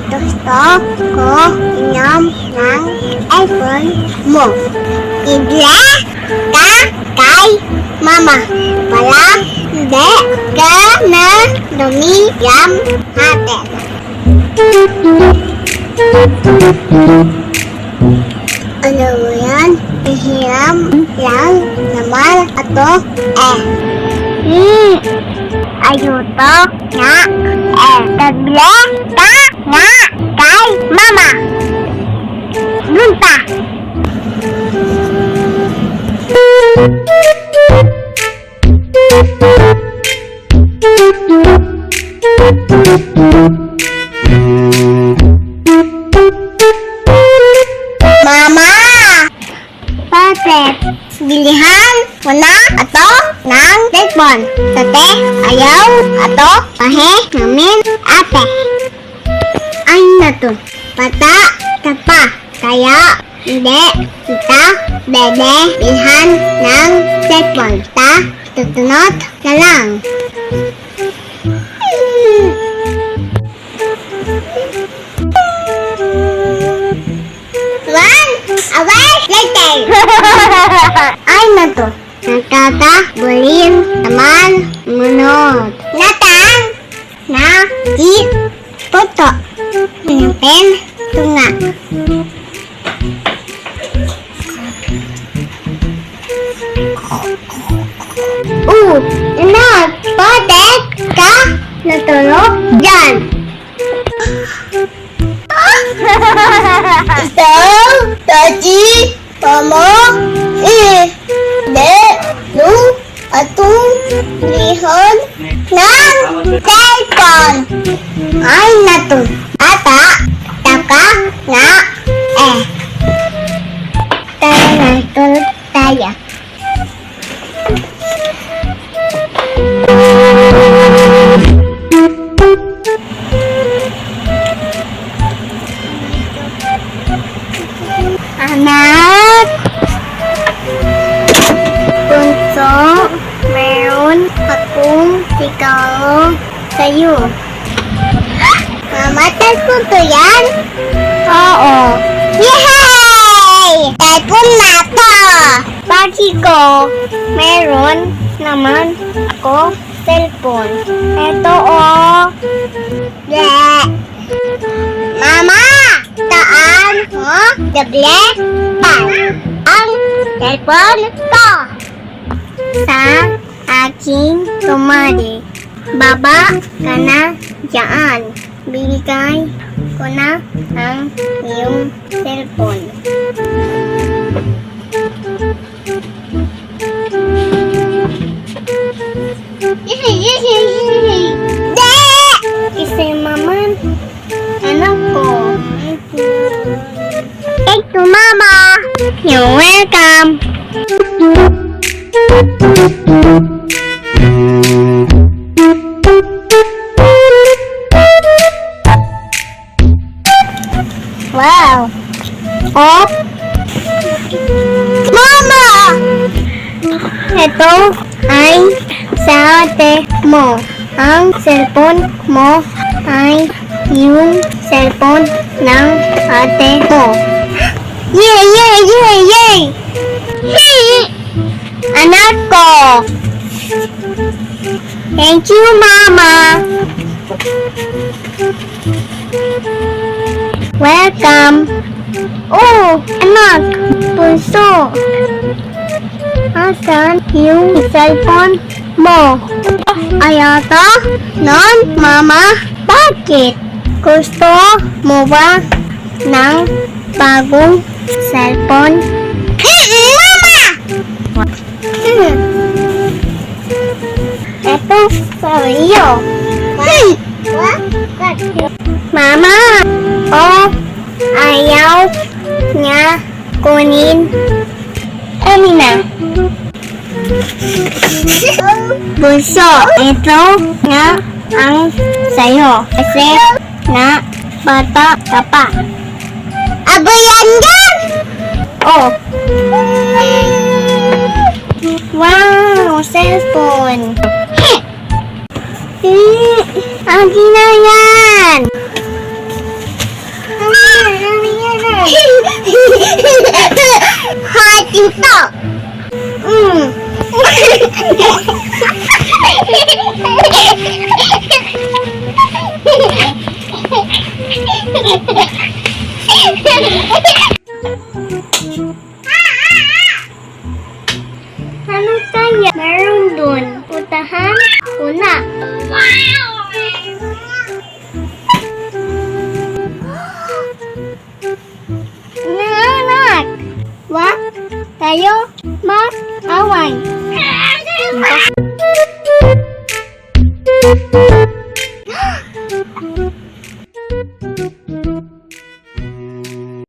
Gusto ko inom ng iPhone mo. Ibigay ka kay mama. Para hindi ka na dumiyam natin. Ano mo yan? Hihiram lang naman ato ayuto nga tagla ka nga kay mama. Lunta. Mama! Bakit? Bilihan mo na ato ng cellphone. Tate, ayaw ato pahe namin ate. Ay na to. Pata, tapa. Kaya hindi kita bebe bilhan ng cellphone. Ta, tutunod na lang. Away later. Ay na to. Nagkakabulin naman munod. Natang na di puto. Pen tunga. Anak, bakit ka natulog dyan? Ito, Tati, Mama, de, lu, atong lihon ng cellphone. Ay na to. Ata, taka, nga, Tara na, tulog tayo. Anak, bunso, meron akong regalo sa'yo. Mama, cellphone to yan? Oo. Yay! Cellphone na to! Pagi ko, meron naman ako cellphone. Ito Mama! Taan mo dable ang cellphone ko sa aking tumali. Baba ka na dyan. Bigay ko na ang iyong cellphone. Kasi maman, anak ko. Thank you, Mama. You're welcome. Wow. Oh. Mama! Ito ay sa ate mo. Ang cellphone mo ay yung cellphone ng ate mo. Yay! Yay! Yay! Yay! Hey! Anak ko! Thank you, Mama! Welcome! Oh! Anak! Bunso! Asan yung cellphone mo? Ayata? Non, Mama? Bakit? Gusto mo ba ng bagong cellphone? Mama! Ito sa iyo. Mama! Ayaw niya kunin. Amina. Bunso, ito nga ang sayo. Kasi na bata ka pa. Abo yan yan! Oh. Wow, cellphone. Lagi na yan! Heart ito! Ano kaya meron dun? Putahan? Una. Anak! Wag tayo mag-away.